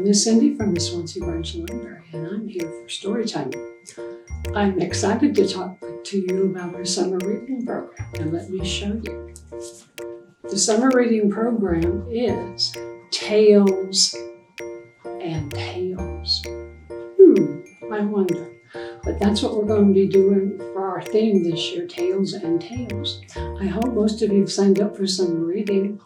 Miss Cindy from the Swansea Branch Library, and I'm here for Storytime. I'm excited to talk to you about our summer reading program, and let me show you. The summer reading program is Tales and Tales. I wonder. But that's what we're going to be doing for our theme this year, Tales and Tales. I hope most of you have signed up for summer reading.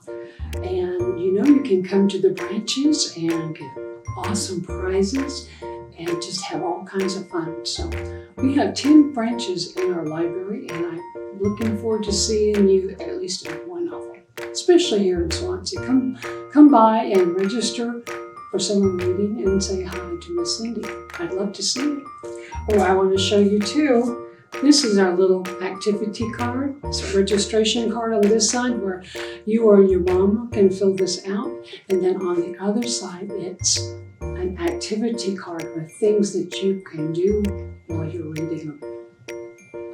And you can come to the branches and get awesome prizes and just have all kinds of fun. So we have 10 branches in our library, and I'm looking forward to seeing you at least at one of them, especially here in Swansea. Come by and register for summer reading and say hi to Miss Cindy. I'd love to see you. Oh, I want to show you too. This is our little activity card. It's a registration card on this side where you or your mom can fill this out. And then on the other side, it's an activity card with things that you can do while you're reading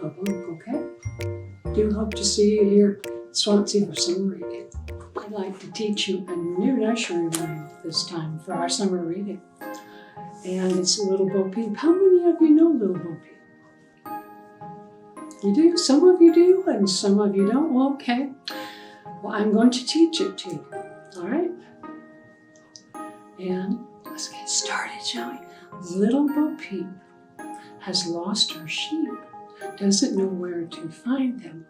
a book, okay? Do hope to see you here at Swansea for summer reading. I'd like to teach you a new nursery rhyme this time for our summer reading. And it's Little Bo Peep. How many of you know Little Bo Peep? You do? Some of you do, and some of you don't. Well, okay. Well, I'm going to teach it to you. All right? And let's get started, shall we? Little Bo Peep has lost her sheep, doesn't know where to find them.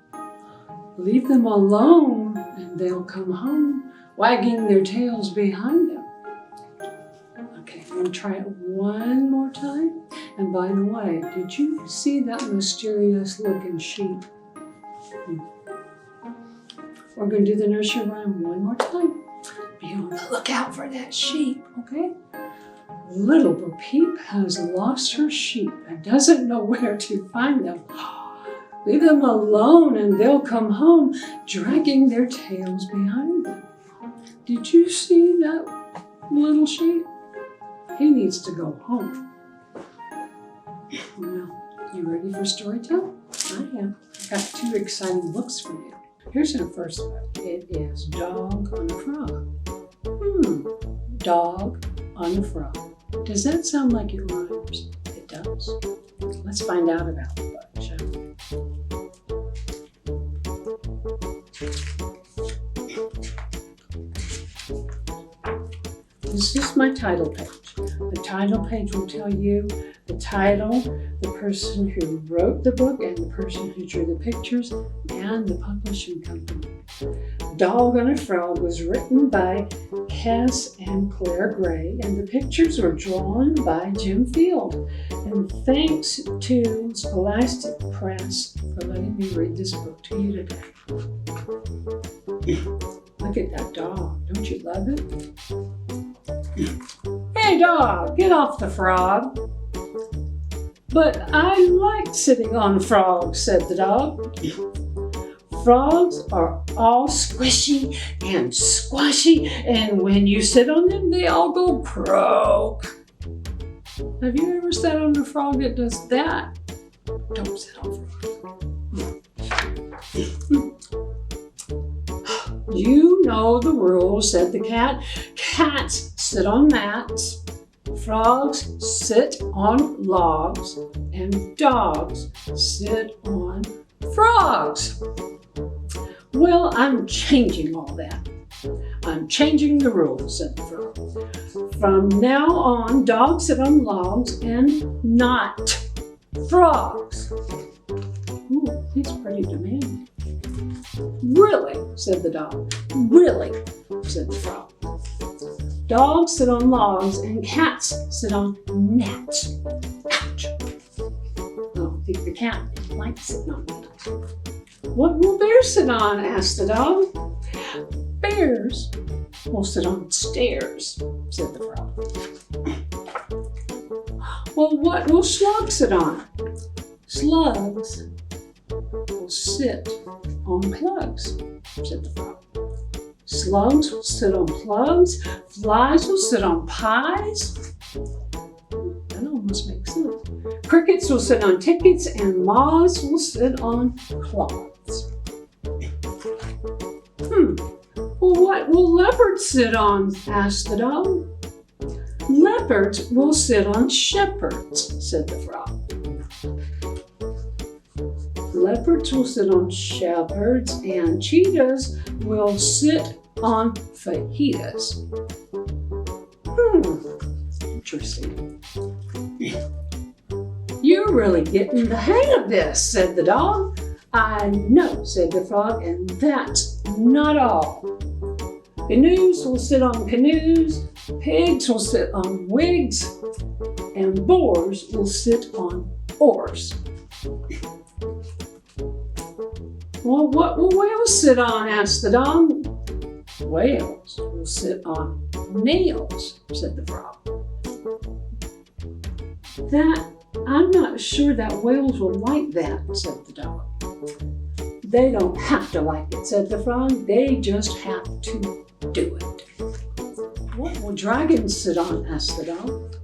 Leave them alone, and they'll come home, wagging their tails behind them. Okay, I'm going to try it one more time. And by the way, did you see that mysterious looking sheep? We're going to do the nursery rhyme one more time. Be on the lookout for that sheep, okay? Little Bo Peep has lost her sheep and doesn't know where to find them. Leave them alone and they'll come home, dragging their tails behind them. Did you see that little sheep? He needs to go home. Well, you ready for story time? I am. I've got 2 exciting books for you. Here's our first book. It is Dog on a Frog. Dog on a Frog. Does that sound like it rhymes? It does. Let's find out about the book, shall we? This is my title page. The title page will tell you the title, the person who wrote the book, and the person who drew the pictures, and the publishing company. Dog on a Frog was written by Cass and Claire Gray, and the pictures were drawn by Jim Field. And thanks to Scholastic Press for letting me read this book to you today. Look at that dog. Don't you love it? Hey dog, get off the frog. But I like sitting on frogs, said the dog. Frogs are all squishy and squashy, and when you sit on them, they all go croak. Have you ever sat on a frog that does that? Don't sit on frogs. You know the rules, said the cat. Cats sit on mats, frogs sit on logs, and dogs sit on frogs. Well, I'm changing all that. I'm changing the rules, said the frog. From now on, dogs sit on logs and not frogs. Ooh, he's pretty demanding. Really, said the dog. Really, said the frog. Dogs sit on logs and cats sit on nets. Ouch. Oh, I think the cat likes sitting on nets. What will bears sit on? Asked the dog. Bears will sit on stairs, said the frog. Well, what will slugs sit on? Slugs will sit on plugs, said the frog. Slugs will sit on plugs, flies will sit on pies. That almost makes sense. Crickets will sit on tickets, and moths will sit on cloths. Well, what will leopards sit on? Asked the dog. Leopards will sit on shepherds, said the frog. Leopards will sit on shepherds, and cheetahs will sit on fajitas. Interesting. You're really getting the hang of this, said the dog. I know, said the frog, and that's not all. Canoes will sit on canoes, pigs will sit on wigs, and boars will sit on oars. Well, what will whales sit on? Asked the dog. Whales will sit on nails, said the frog. I'm not sure that whales will like that, said the dog. They don't have to like it, said the frog. They just have to do it. What will dragons sit on? Asked the dog.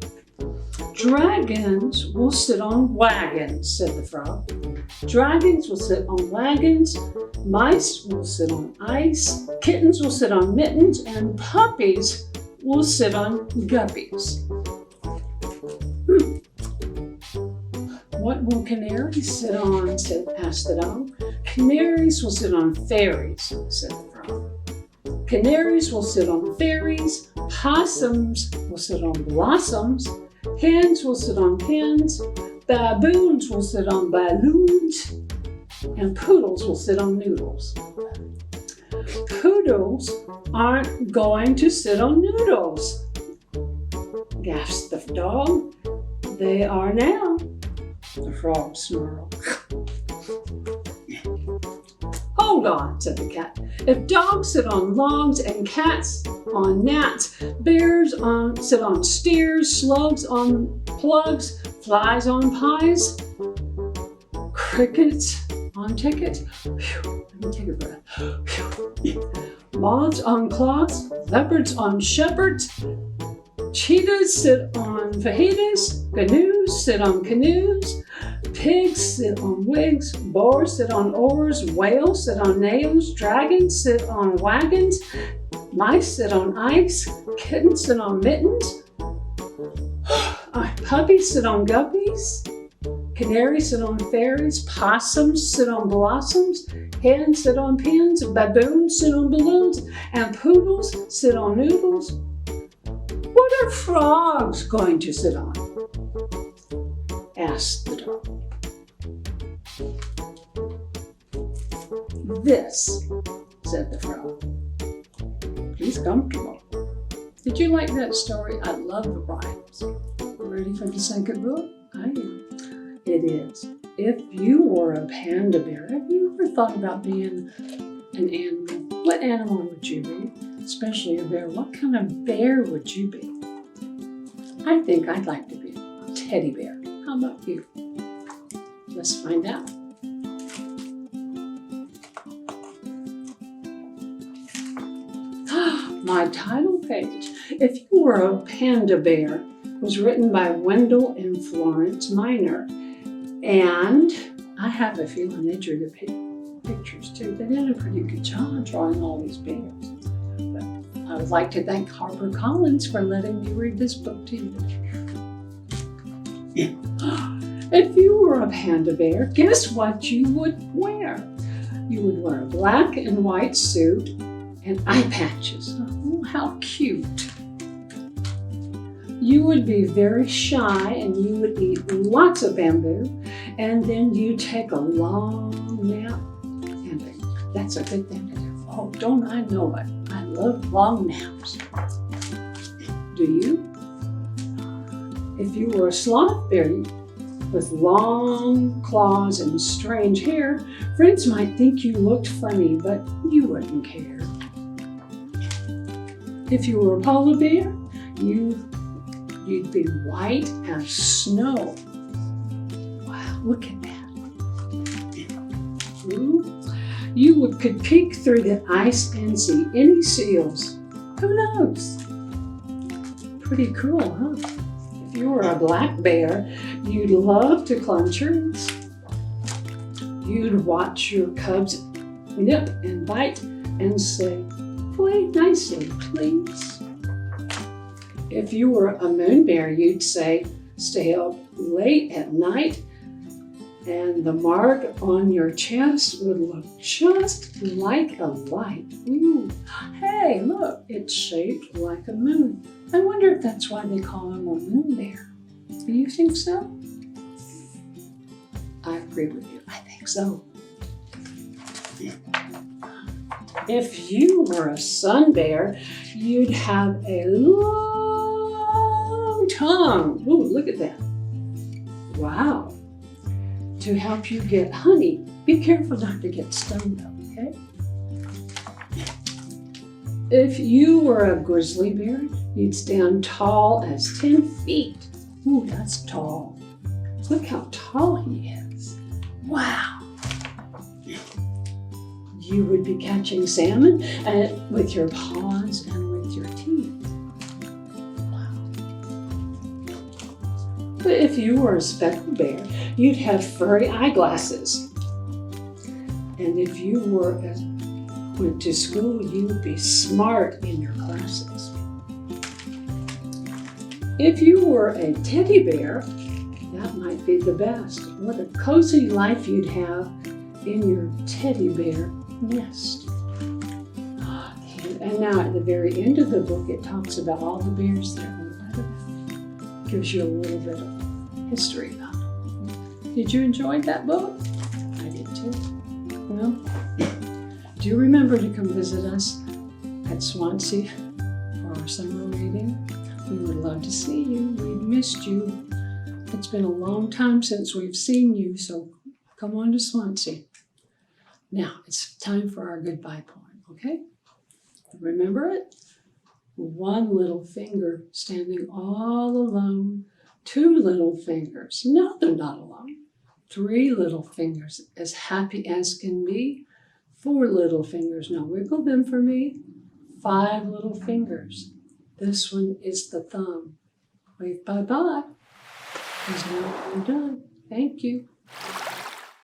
Dragons will sit on wagons, said the frog. Dragons will sit on wagons, mice will sit on ice, kittens will sit on mittens, and puppies will sit on guppies. What will canaries sit on? Asked the dog. Canaries will sit on fairies, said the frog. Canaries will sit on fairies, possums will sit on blossoms, hens will sit on hens, baboons will sit on balloons, and poodles will sit on noodles. Poodles aren't going to sit on noodles, gasped the dog. They are now, the frog snarled. Hold on, said the cat. If dogs sit on logs and cats on gnats, bears sit on steers, slugs on plugs, flies on pies, crickets on tickets, let me take a breath, moths on cloths, leopards on shepherds, cheetahs sit on fajitas, canoes sit on canoes, pigs sit on wigs, boars sit on oars, whales sit on nails, dragons sit on wagons, mice sit on ice, kittens sit on mittens, puppies sit on guppies, canaries sit on fairies, possums sit on blossoms, hens sit on pins, baboons sit on balloons, and poodles sit on noodles. What are frogs going to sit on? Asked the dog. This, said the frog. He's comfortable. Did you like that story? I love the rhymes. Ready for the second book? I am. It is. If you were a panda bear, have you ever thought about being an animal? What animal would you be? Especially a bear. What kind of bear would you be? I think I'd like to be a teddy bear. How about you? Let's find out. My title page, If You Were a Panda Bear, was written by Wendell and Florence Minor. And I have a feeling they drew the pictures too. They did a pretty good job drawing all these bears. But I would like to thank HarperCollins for letting me read this book to you. If you were a panda bear, guess what you would wear? You would wear a black and white suit and eye patches. Oh, how cute. You would be very shy and you would eat lots of bamboo, and then you take a long nap, and that's a good thing to do. Oh, don't I know it? I love long naps. Do you? If you were a sloth bear with long claws and strange hair, friends might think you looked funny, but you wouldn't care. If you were a polar bear, you'd be white as snow. Wow, look at that. Ooh. You could peek through the ice and see any seals. Who knows? Pretty cool, huh? If you were a black bear, you'd love to climb trees. You'd watch your cubs nip and bite and say, play nicely, please. If you were a moon bear, you'd say, stay up late at night, and the mark on your chest would look just like a light. Ooh, hey, look, it's shaped like a moon. I wonder if that's why they call him a moon bear. Do you think so? I agree with you. I think so. If you were a sun bear, you'd have a long tongue. Ooh, look at that. Wow. To help you get honey. Be careful not to get stung though, okay? If you were a grizzly bear, you'd stand tall as 10 feet. Ooh, that's tall. Look how tall he is. Wow. You would be catching salmon with your paws and with your teeth. Wow. But if you were a speckled bear, you'd have furry eyeglasses. And if you went to school, you would be smart in your classes. If you were a teddy bear, that might be the best. What a cozy life you'd have in your teddy bear nest. And now at the very end of the book, it talks about all the bears that were better. Gives you a little bit of history about them. Did you enjoy that book? I did too. Well, do you remember to come visit us at Swansea for our summer reading? We would love to see you. We've missed you. It's been a long time since we've seen you, so come on to Swansea. Now, it's time for our goodbye poem, okay? Remember it? One little finger standing all alone. Two little fingers. No, they're not alone. Three little fingers, as happy as can be. Four little fingers. Now wiggle them for me. Five little fingers. This one is the thumb. Wave bye-bye. Because now we're done. Thank you.